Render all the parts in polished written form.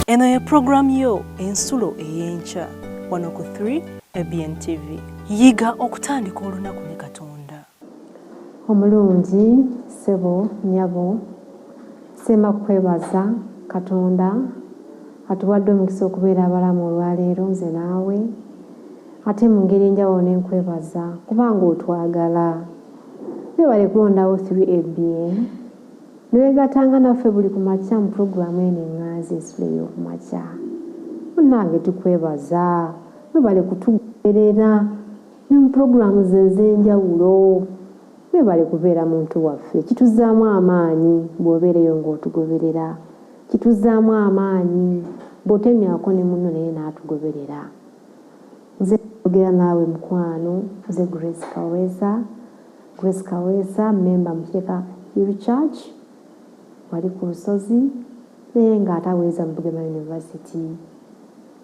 Eno ye program yo ensulo eyenkya wano ku 3 ABN TV. Yiga okutandika olunaku ne Katonda. Omulungi sebo nyabo sema kwebaza Katonda atuwadde omukisa okubeera abalamu olwaleero nze naawe ate mu ngeri enjawulo n'enkwebaza kubanga otwagala webale kulondawo 3 ABN niwegatanga naffe buli ku makya mu puroguramu eno eŋŋanzi ensulo ey'okumakya. Munnange tukwebaza webale kutugoberera ne mu puroguramu ze ez'enjawulo webale kubeera muntu waffe kituzaamu amaanyi bw'obeereyo ng'otugoberera kituzaamu amaanyi bw'otemyako ne munno naye n'atugoberera. Nze ogera naawe mukwano nze Grace Kaweesa memba Muteeka Hill Church wali ku Lusozi naye ng'ataweeza mu Bugema University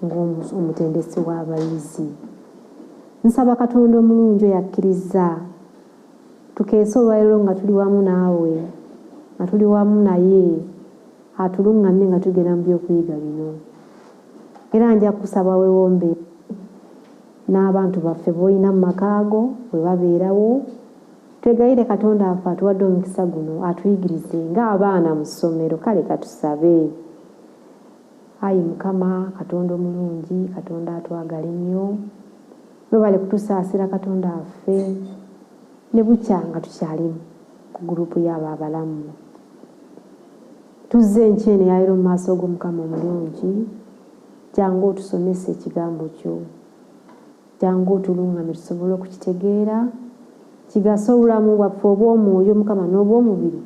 ng'omutendesi w'abayizi. Nsaba Katonda omulungi yakkiriza tukeese olwaleero nga tuli wamu naawe nga tuli wamu naye atulungamye nga tugenda mu by'okuyiga bino. Era nja kusaba wewombe n'abantu baffe b'olina mu makaago bwe babeerawo twegayire Katonda waffe atuwadde omukisa guno atuyigirize ng'abaana mu ssomero. Kale katusabe. Ayi Mukama Katonda omulungi, Katonda atwagala ennyo, webale kutusaasira Katonda waffe ne bukya nga tukyali ku gurupu y'abo abalamu. Tuzze enkyene yaleero mu maaso g'Omukama omulungi, jangu otusomese ekigambo kyo, jangu otulungamye tusobole okukitegeera kigasa obulamu bwaffe obw'omwoyo Mukama n'obw'omubiri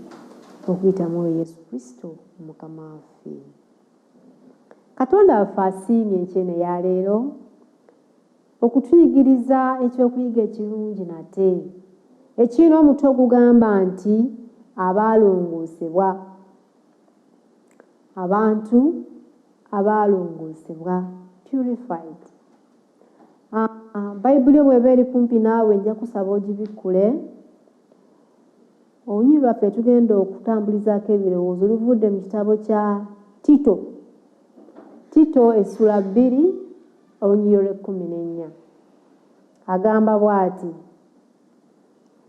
okuyita mu Yesu Kristo Mukama waffe. Katonda waffe asiimye enkyene yaleero okutuyigiriza ekyokuyiga ekirungi nate ekirina omutwe ogugamba nti abaalongoosebwa. Abantu abaalongoosebwa, purified. Bayibuli bw'eba eri kumpi naawe nja kusaba ogibikkule. Olunyiri lwaffe tugenda okutambulizaako ebirowoozo luvudde mu kitabo kya Tito essula 2 olunyiri 14. Agamba bw'ati: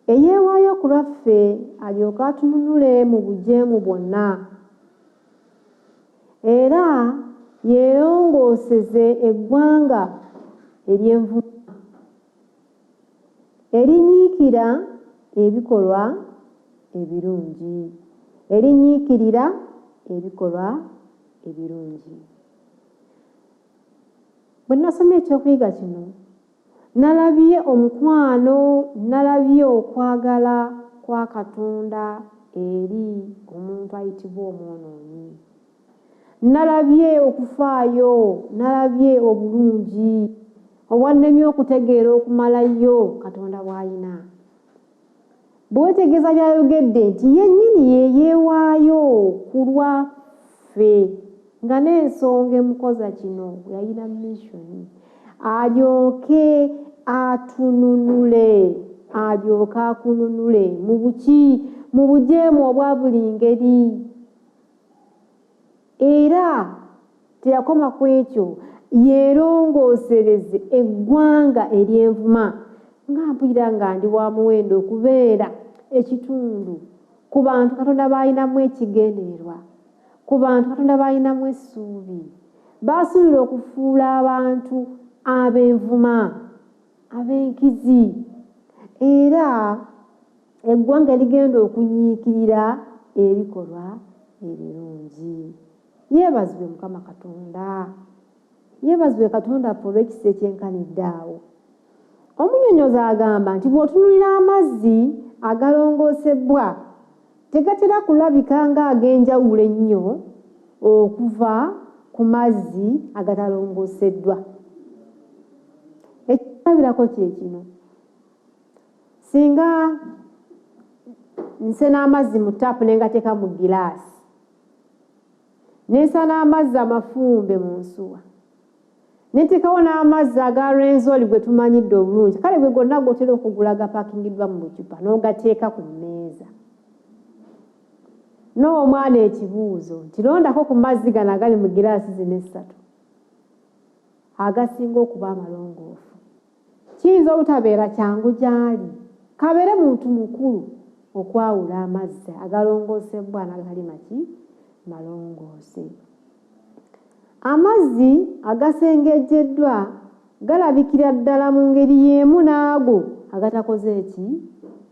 eyeewaayo ku lwaffe alyoke atununule mu bujeemu bwonna era yeerongooseze eggwanga ery'envuma erinyiikira ebikolwa ebirungi. Erinyiikirira ebikolwa ebirungi. Bwe nasomye ekyokuyiga kino nalabye omukwano, nalabye okwagala kwa Katonda eri omuntu ayitibwa omwonoonyi. Nalabye okufaayo, nalabye obulungi obwannemye okutegeera okumalayo Katonda bw'alina. Bwe weetegereza by'ayogedde nti yennyini yeewaayo ku lwaffe nga n'ensonga emukoza kino yalina missoni alyoke atununule, alyoke akununule mu buki, mu bujeemu obwa buli ngeri. Era teyakoma ku ekyo, yeerongoosereze eggwanga ery'envuma. Nga mpulira nga ndi wa muwendo okubeera ekitundu ku bantu Katonda baalinamu ekigendererwa, ku bantu Katonda baalinamu essuubi. Baasuubira okufuula abantu ab'envuma, ab'enkizi, era eggwanga erigenda okunyiikirira ebikolwa ebirungi. Yeebazibwe Mukama Katonda, yeebazibwe Katonda olw'ekisa ekyenkanidde awo. Omunnyonnyozi agamba nti bw'otunulira amazzi agalongoosebbwa tegatera kulabika ng'ag'enjawulo ennyo okuva ku mazzi agatalongooseddwa. Ekirabirako kye kino: singa nsena amazzi mu taapu ne ngateeka mu giraasi, nensana amazzi amafumbe mu nsuwa, nentekawo n'amazzi aga Rwenzori gwe tumanyidde obulungi, kale gwe gonna gotera okugula gapakingiddwa mu bucupa n'ogateeka ku mmeeza. n'omwana ekibuuzo nti londako ku mazzi gano agali mu giraasi zino 3 agasinga okuba amalongoofu. Kiyinza obutabeera kyangu gy'ali, kabeere muntu mukulu okwawula amazzi agalongoosebbwa n'agali malongoose. Amazzi agasengejjeddwa galabikira ddala mu ngeri y'emu n'ago agatakoze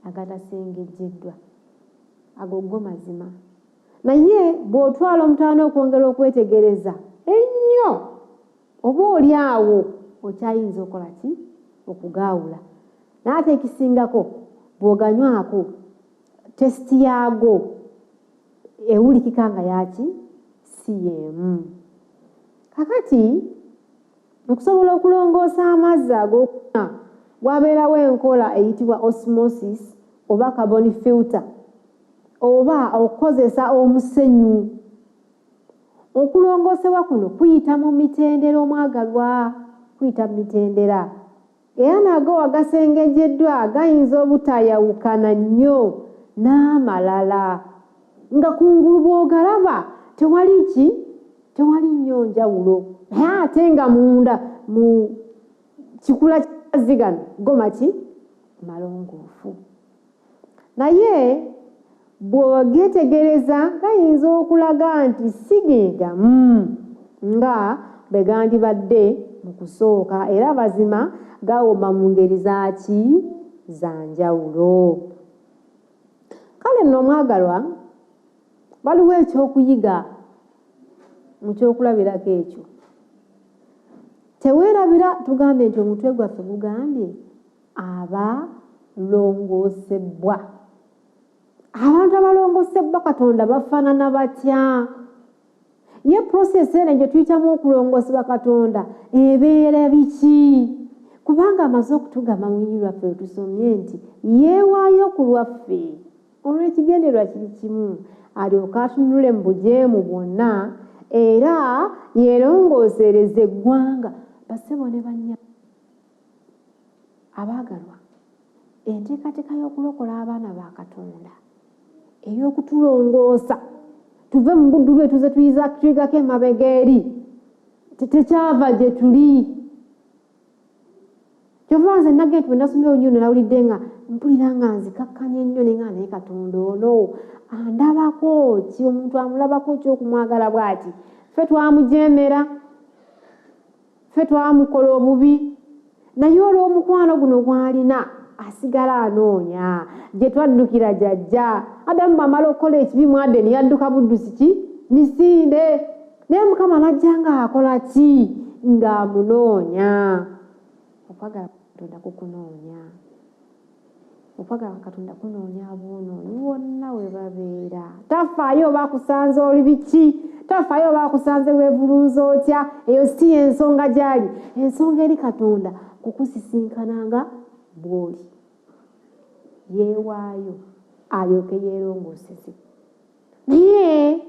agatasengejjeddwa. Ago go mazima. Naye bw'otwala omutaano okwongera okwetegereza ennyo, oba oli awo okyayinza okola ki? Okugaawula. N'ate ekisingako bw'oganywako tesiti yaago ewulikika nga yaki si y'emu. Kakati okusobola okulongoosa amazzi ag'okunywa wabeerawo enkola eyitibwa osmosis oba carbon filter oba okukozesa omusenyu. Okulongoosebwa kuno kuyita mu mitendera omwagalwa, kuyita mu mitendera. Era nago agasengejjeddwa gayinza obutayawukana nnyo n'amalala. Nga kungulu bw'ogalaba tewali nnyo njawulo. Naye ate nga munda mu kikula ky'amazzi gano malongoofu. Naye bw'ogetegereza gayinza okulaga nti si geegamu nga bwe gandibadde mu kusooka, era mazima gawoma mu ngeri za njawulo. Kale nno omwagalwa, waliwo ekyokuyiga mu kyokulabirako ekyo. Teweerabira tugambye nti omutwe gwaffe gugambye abalongoosebwa. Abantu abalongoosebwa Katonda bafaanana batya? Ye process eno gye tuyitamu okulongoosebwa Katonda ebeera biki? Kubanga amaze okutugamba mu Luyiyi lwaffe lwe tusomye nti yeewaayo ku lwaffe. Olw'ekigendererwa kiri kimu, alyoke atunule mu bujeemu bwonna era yeerongoosereze eggwanga. Bassebo ne bannyabo abaagalwa, enteekateeka y'okulokola abaana ba Katonda ey'okutulongoosa tuve mu buddu lwe tuze tuyigako emabega eri tekyava gye tuli. Kyova nze nagenti bwe nasomya olunnyo nawulidde nga mpulira nga nzikakkanya ennyo nenga naye Katonda ono andabako ki? Omuntu amulabako ki okumwagala bw'ati? Ffe twamujeemera, ffe twamukola obubi, naye olw'omukwano guno gw'alina asigala anoonya gye twaddukira jjajja. Adamu bw'amala okukola ekibi mu Adeni yadduka buddusi ki? Misinde. Naye Mukama n'ajja nga akola ki? Ng'amunoonya. Okwagala Katonda kukunoonya. Okwagala Katonda kunoonya aboonoonyi wonna we babeera. Tafaayo oba akusanze oli biki, tafaayo oba akusanze weebulunza otya, eyo si ensonga gy'ali. Ensonga eri Katonda kukusisinkananga bw'oli. Yeewaayo alyoke yeerongooseze. Naye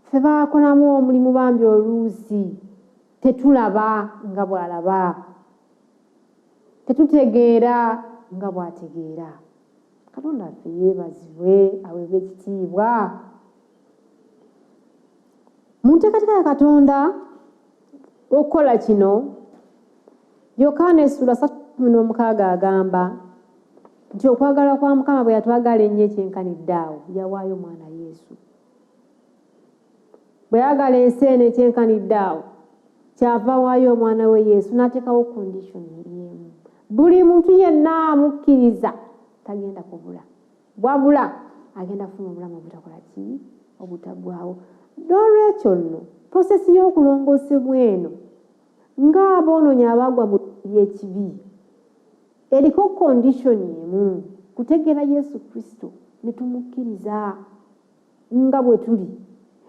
ffe baakolamu omulimu bambi oluusi tetulaba nga bw'alaba, tetutegeera nga bw'ategeera. Katonda ffe yeebazibwe, aweebwe ekitiibwa. Mu nteekateeka ya Katonda okukola kino, Yokaana essula 3:16 agamba nti okwagala kwa Mukama bwe yatwagala ennyo ekyenkanidde awo yawaayo omwana Yesu. Bwe yagala ensi eno ekyenkanidde awo kyava waayo omwana we Yesu n'ateekawo kondishoni emu. Buli muntu yenna amukkiriza tagenda kubula, bwabula agenda kufuna obulamu obutakola ki? Obutaggwaawo. N'olwekyo nno prosesi y'okulongoosebwa eno ng'aboonoonyi abagwa mu by'ekibi eriko kondishoni emu, kutegeera Yesu Kristo ne tumukkiriza nga bwe tuli.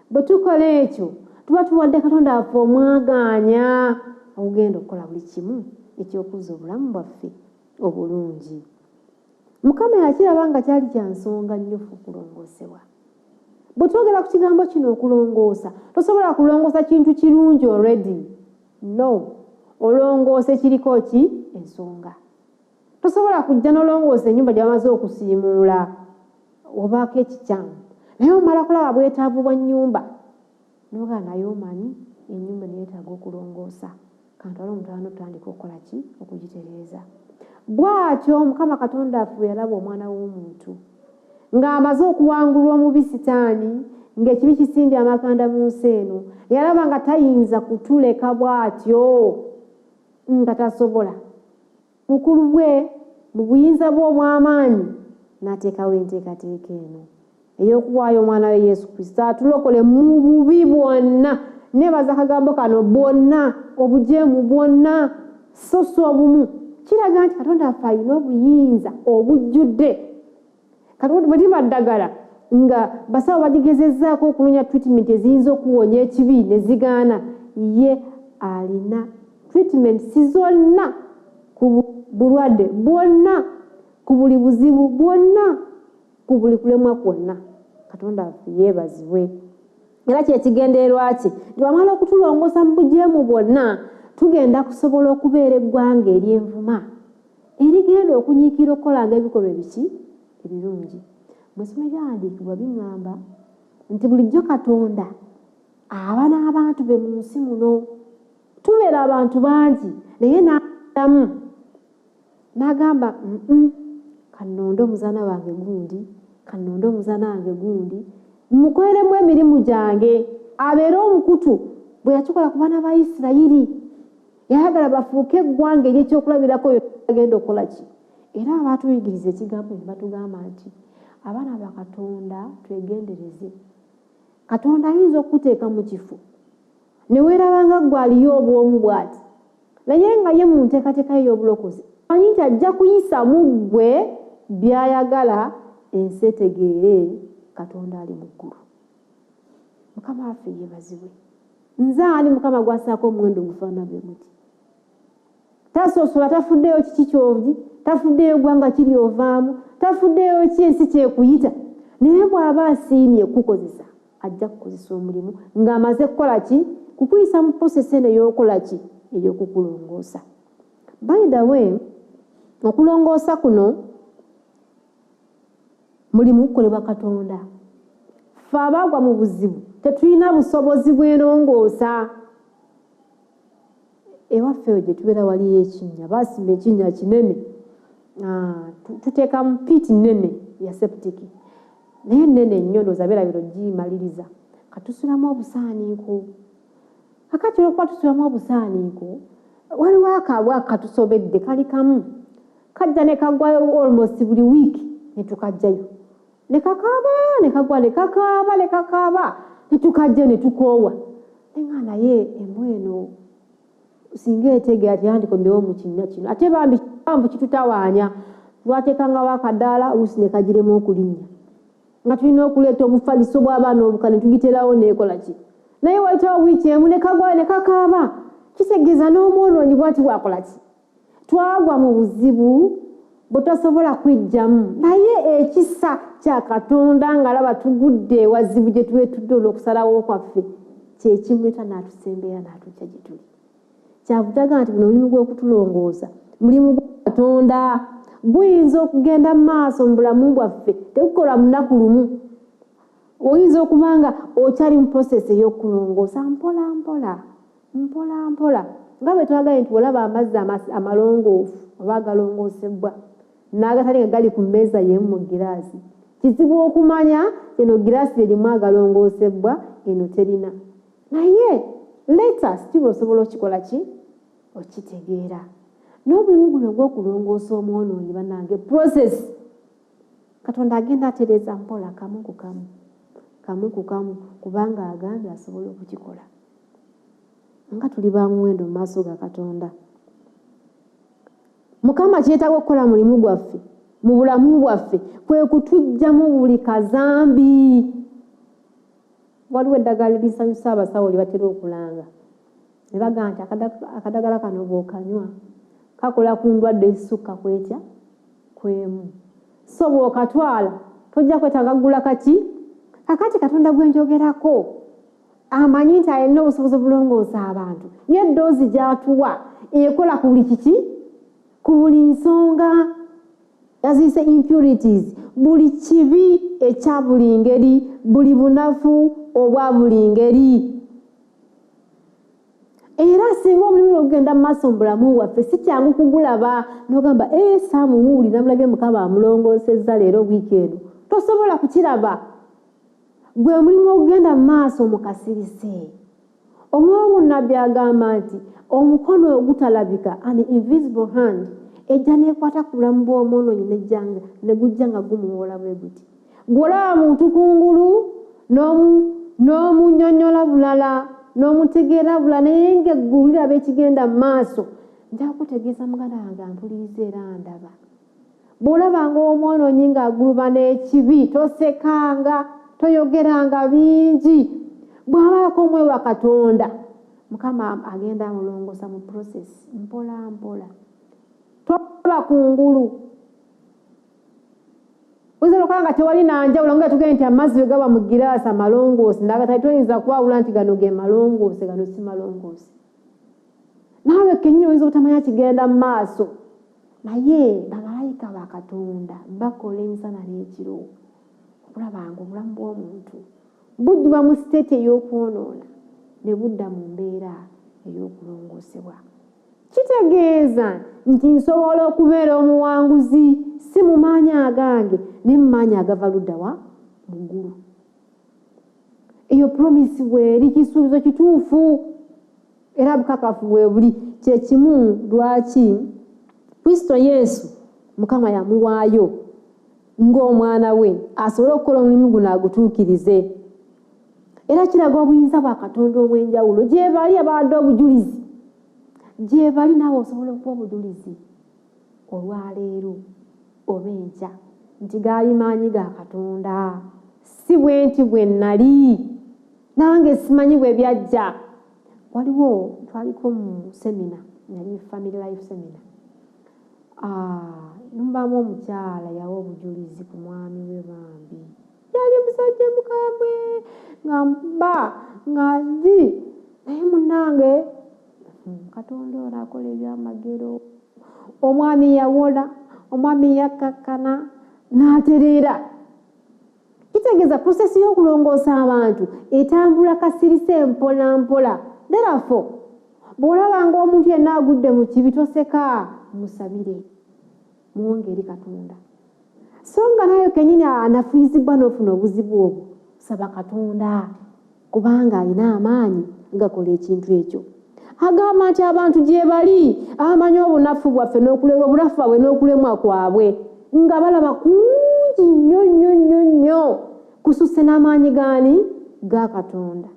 Bwe tukola ekyo tuba tuwadde Katonda waffe omwagaanya ogenda okukola buli kimu eky'okuzza obulamu bwaffe obulungi. Mukama yakiraba nga kyali kya nsonga nnyo okulongoosebwa. Bwe twogera ku kigambo kino okulongoosa, tosobola kulongoosa kintu kirungi already. No, olongoose kiriko ki? Ensonga. Tosobola kujja n'olongoosa ennyumba gye bamaze okusiimuula obaako ekikyamu naye omala kulaba bwetaavu bwa nnyumba noga naye omanyi ennyumba neetaaga okulongoosa kantwala omutaano tutandika okukola ki okugitereeza bw'atyo Mukama Katonda affe yalaba omwana w'omuntu ng'amaze okuwangulwa omubi sitaani ng'ekibi kisimbye amakanda mu nsi eno yalaba nga tayinza kutuleka bw'atyo nga tasobola bukulu bwe mu buyinza bw'obw'amaanyi n'ateekawo enteekateeka eno ey'okuwaayo omwana we Yesu Kristo atulokole mu bubi bwonna nebaza akagambo kano bwonna obujeemu bwonna so si obumu kiraga nti Katonda affe alina obuyinza obujjudde Katonda bwe liba ddagala nga basawo bagigezezzaako okunoonya treatment eziyinza okuwonya ekibi ne zigaana ye alina treatment si zonna ku bulwadde bwonna ku buli buzibu bwonna ku buli kulemwa kwonna Katonda affe yeebazibwe era kyekigendererwa ki nti wamala okutulongoosa mu bujeemu bwonna tugenda kusobola okubeera eggwanga ery'envuma erigenda okunyiikira okukolanga ebikolwa ebiki ebirungi mwesoma ebyawandiikibwa biŋŋamba nti bulijjo Katonda aba n'abantu be mu nsi muno tubeera abantu bangi naye n'adamu n'agamba kannonda omuzaana wange gundi kannonda omuzaana wange gundi mukoleremu emirimu gyange abeere omukutu bwe yakikola ku baana ba Isirayiri yayagala bafuuke eggwanga ery'ekyokulabirako yo agenda okukola ki era abaatuyigiriza ekigambo ne batugamba nti abaana ba Katonda twegendereze Katonda ayinza okuteeka mu kifo ne weerabanga ggwe aliyo obwomu bw'ati naye nga ye mu nteekateeka y'obulokozi amanyi nti ajja kuyisa mu ggwe by'ayagala ensi etegeere Katonda ali mu ggulu Mukama waffe yeebazibwe nze ani Mukama gwasaako omuwendo gufaana bwe muti tasoosola tafuddeyo kiki ky'ovyi tafuddeyo ggwanga kiri ovaamu tafuddeyo ki ensi kyekuyita naye bw'aba asiimye kukozesa ajja kukozesa omulimu ng'amaze kukola ki kukuyisa mu prosesi eno ey'okukola ki ey'okukulongoosa by the way okulongoosa kuno mulimu kukolebwa Katonda ffe abaagwa mu buzibu tetulina busobozi bw'erongoosa ewaffe eyo gye tubeera waliyo ekinnya baasimba ekinnya kinene tuteeka mu piiti nnene ya septiki naye nnene nnyo ndowooza beerabiro gimaliriza katusulamu obusaaniiko kakati olwokuba tusulamu obusaaniiko waliwo akaabwa katusobedde kali kamu kajja ne kagwayo almost buli wiiki ne tukajjayo ne kakaaba ne kagwa ne kakaaba ne kakaaba ne tukajja ne tukoowa nenga naye emu eno singa etegeera teyandikombyewo mu kinnya kino ate bambi kitutawaanya twateekangawo akadaala oluusi ne kagiremu okulinnya nga tulina okuleeta obufaliso bw'abaana obuka ne tugiterawo neekola ki naye wayitawo wiiki emu ne kagwayo ne kakaaba kitegeeza n'omwonoonyi bwati bwakola ki twagwa mu buzibu bwe tasobola kwejjamu naye ekisa kya Katonda ng'alaba tugudde ewazibu gye tubeetudde olw'okusalawo kwaffe kyekimuleeta n'atusembeera n'atujja gye tuli kyavutaga nti buno omulimu gw'okutulongoosa mulimu gwa Katonda guyinza okugenda mu maaso mu bulamu bwaffe tegukola mu nnaku lumu oyinza okuba nga okyali mu prosesi ey'okulongoosa mpola mpola mpola mpola nga bwe twagaye nti olaba amazzi amalongoofu oba agalongoosebwa n'agatali nga gali ku mmeeza y'emu mu giraasi kizibu okumanya eno giraasi erimu agalongoosebwa eno terina naye leta stiba osobola okikola ki okitegeera n'omulimu guno gw'okulongoosa omwonoonyi bannange prosesi Katonda agenda atereeza mpola kamu ku kamu kamu ku kamu kubanga agambye asobola okukikola nga tuli ba muwendo mu maaso ga Katonda Mukama kyetaaga okukola mulimu gwaffe mu bulamu bwaffe kwe kutuggyamu buli kazambi waliwo eddagala erisanyusa abasawo lye batera okulanga ne baga nti akadagala kano bw'okanywa kakola ku ndwadde esukka kwetya kwemu so bw'okatwala tojja kwetaaga kugula kaki kakati Katonda gwe njogerako amanyi nti alina obusobozi obulongoosa abantu ye eddoozi gy'atuwa ekola ku buli kiki ku buli nsonga yazise impurities buli kibi ekya buli ngeri buli bunafu obwa buli ngeri. Era singa omulimu ogenda mu maaso mu bulamu waffe si kyangu kugulaba n'ogamba saamuwuuli namulabye Mukama amulongoosezza leero wiikendi, tosobola kukiraba. Gwe omulimu ogenda mu maaso mu kasirise. Omwoyo nnabbi agamba nti omukono ogutalabika, an invisible hand, ejja neekwata ku bulamu bw'omwonoonyi nejjanga ne gujja nga gumuwola bwe guti. Gw'olaba muntu kungulu n'omunnyonnyola bulala n'omutegeera bulala naye ng'eggulu liraba ekigenda mu maaso, nja kutegeeza muganda wange ampuliriza era ndaba. Bw'olabanga omwonoonyi ng'aguluba n'ekibi tosekanga, toyogeranga bingi. Bw'abaako omwoyo wa Katonda, Mukama agenda amulongoosa mu process mpola mpola. Toba kungulu. Oyinza okuba nga tewali nanjawulo nga tugende nti amazzi bwe gaba mu giraasi amalongoosi ndaga toyinza kuwawula nti gano ge malongoosi gano si malongoosi. Naawe kennyini oyinza obutamanya kigenda mu maaso, naye bamalayika ba Katonda bakola emisana n'ekiro okulabanga obulamu bw'omuntu bujjuba mu siteeti ey'okwonoona ne budda mu mbeera ey'okulongoosebwa. Kitegeeza nti nsobola okubeera omuwanguzi si mu maanyi agange ne mu maanyi agava ludda wa muggulu. Eyo promisi bweri kisuubizo kituufu era bukakafu bwe buli. Kye kimu lwaki Kristo Yesu Mukama yamuwaayo ng'omwana we asobole okukola omulimu guno agutuukirize. Era kiraga obuyinza bwa Katonda obw'enjawulo gye bali abadde obujulizi, gye bali naawe osobola okuba obujulizi olwaleero oba enkya nti gaali maanyi ga Katonda, si bwe nti bwe nnali nange simanyi bwe byajja. Waliwo twaliko mu semina, yali family life seminar. Numbamu omukyala yawa obujulizi ku mwami we bambi. Yali musajja mukambwe ngamba nga ndi naye munnange Katonda ono akola ebyamagero. Omwami yawola, omwami yakkakkana n'atereera. Kitegeeza prosesi y'okulongoosa abantu etambula kasirise mpola mpola. Therefore, bw'olabanga omuntu yenna agudde mu kibi toseka, musabire muwongeri Katonda. So nga nayo kennyini anafiizibwa n'ofuna obuzibu obwo, saba Katonda kubanga alina amaanyi gakola ekintu ekyo. Agamba nti abantu gye bali amanyi obunafu bwaffe n'okulemwa obunafu bwabwe n'okulemwa kwabwe nga balaba kungi nnyo nnyo nnyo nnyo kususse n'amaanyi gaani ga Katonda.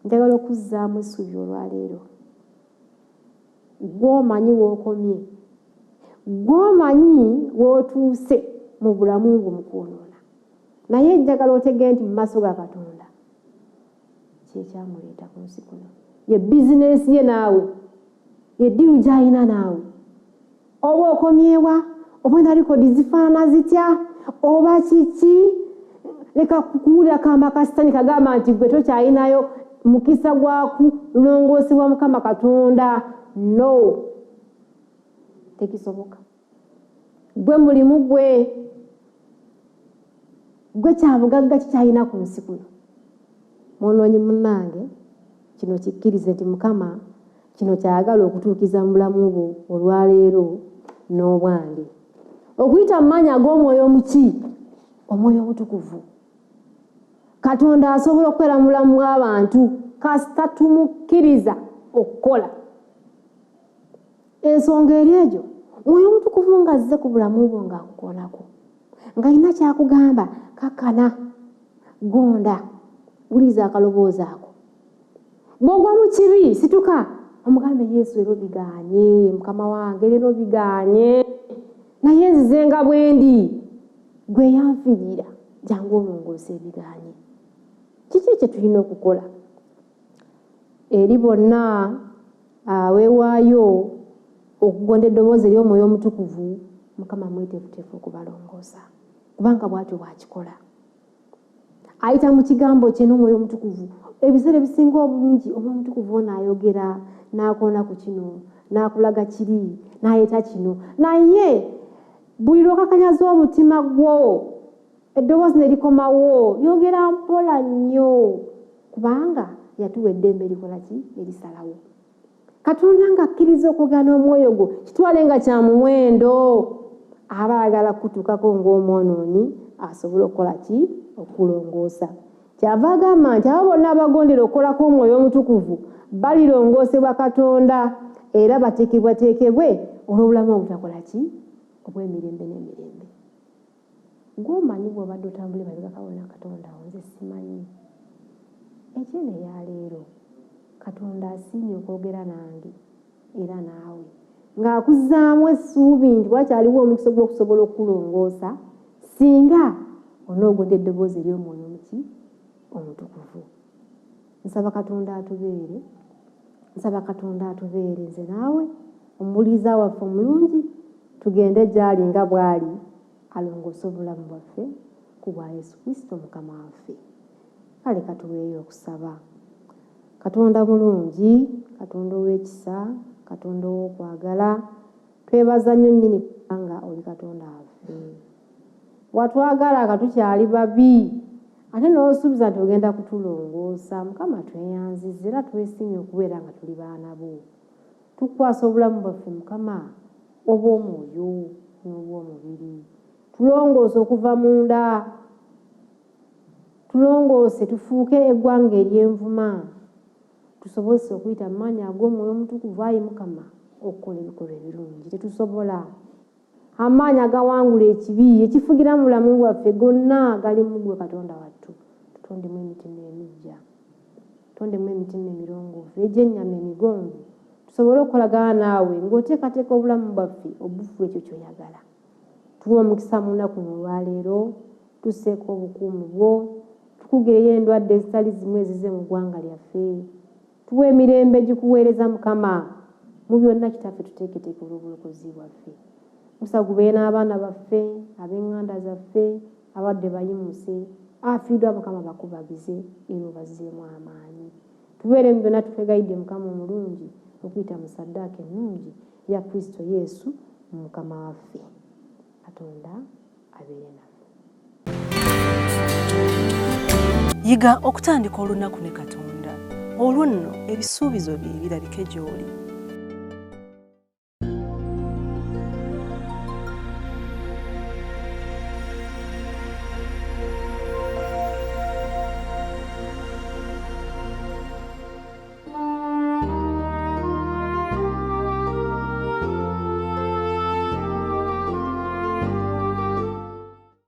Njagala okuzzaamu essuubi olwaleero. Gw'omanyi w'okomye, gw'omanyi w'otuuse mu bulamu bwo mu kwonoona, naye njagala otegee nti mu maaso ga Katonda kyekyamuleeta ku nsi kuno. Ye bizinesi ye naawe, ye ddiru gy'alina naawe. Oba okomyewa, oba na likodi zifaanana zitya, oba kiki, leka kukuwulira kamba kasitani kagamba nti gwe tokyalinayo mukisa gwa kulongoosebwa Mukama Katonda. No, tekisoboka. Gwe mulimu gwe kyabugagga kikyalina ku nsi kuno. Mwonoonyi munnange, kino kikkirize nti Mukama kino kyayagala okutuukiza mu bulamu bwo olwaleero n'obwange. Okuyita mu maanyi ag'omwoyo omuki, omwoyo omutukuvu. Katonda asobola okubeera mu bulamu bw'abantu kasita tumukkiriza okukola. Ensonga eri egyo, omwoyo omutukuvu ng'azze ku bulamu bwo ng'akukoonako, ng'alina kyakugamba, kakkana, gonda, wuliriza akaloboozi ako. Bw'ogwa mu kibi situka omugambe Yesu leero bigaanye, Mukama wange leero bigaanye, naye nzize nga bwe ndi gwe yanfiirira jangu olongoose ebigaanye. Kiki kye tulina okukola? Eri bonna aweewaayo okugonda eddoboozi ery'omwoyo omutukuvu, Mukama mweteefuteefu okubalongoosa kubanga bw'atyo bw'akikola. Ayita mu kigambo kye n'omwoyo omutukuvu. Ebiseera ebisinga obungi omwoyo omutukuvu ono ayogera n'akoona ku kino, n'akulaga kiri, n'ayeta kino, naye buli lwokakanyaza omutima gwo eddoboozi ne likomawo yogera mpola nnyo kubanga yatuwa eddembe likola ki erisalawo. Katonda ng'akkiriza okwogera n'omwoyo gwo kitwale nga kya muwendo aba ayagala kutuukako ng'omwonoonyi asobole okukola ki okulongoosa. Kyava agamba nti abo bonna abagondera okukolako omwoyo omutukuvu balirongoosebwa Katonda era bateekebwe olw'obulamu obutakola ki obw'emirembe n'emirembe. Gw'omanyi bw'obadde otambula emabega kawona Katonda nze simanyi. Ekyene ya leero Katonda asiimye okwogera nange era naawe ng'akuzaamu essuubi nti wakyaliwo omukisa gw'okusobola okulongoosa singa onoogondera eddoboozi ery'omwoyo omutukuvu. Nsaba Katonda atubeere nze naawe omubuuliza waffe omulungi tugende gy'ali nga bw'ali alongoose obulamu bwaffe ku bwa Yesu Kristo Mukama waffe. Kale katuweeyo okusaba. Katonda mulungi, Katonda ow'ekisa, Katonda ow'okwagala, twebaza nnyo nnyini kubanga oli Katonda waffe. Watwagala nga tukyali babi ate n'osuubiza nti ogenda kutulongoosa. Mukama tweyanziza era twesimye okubeera nga tuli baana bo. Tukwasa obulamu bwaffe Mukama obw'omwoyo n'obw'omubiri. Tulongoose okuva munda, tulongoose tufuuke eggwanga ery'envuma, tusobose okuyita mu maanyi ag'omwoyo omutukuvu. Ayi Mukama okukola ebikolwa ebirungi tetusobola. Amaanyi agawangula ekibi ekifugira mu bulamu bwaffe gonna gali mu ggwe Katonda wattu. Tutondemu emitima emiggya, tutondemu emitima emirongoofu egy'ennyama emigonvu, tusobole okukolagana naawe ng'oteekateeka obulamu bwaffe obufu ekyo ky'oyagala. Tuwa omukisa mu nnaku olwaleero, tusseeko obukuumi bwo, tukugereyo endwadde ezitali zimu ezize mu ggwanga lyaffe. Tuwa emirembe gikuweereza Mukama mu byonna Kitaffe tuteeketeeke olw'obulokozi bwaffe. Musa gubeere n'abaana baffe, ab'eŋŋanda zaffe, abadde bayimuse, afiiddwa Mukama bakubagize era obazzeemu amaanyi. Tubeere mu byonna tukwegayidde Mukama omulungi okuyita mu ssaddaaka ennungi ya Kristo Yesu Mukama waffe. Katonda abeere naffe. Yiga okutandika olunaku ne Katonda. Olwo nno ebisuubizo bye birabike gy'oli.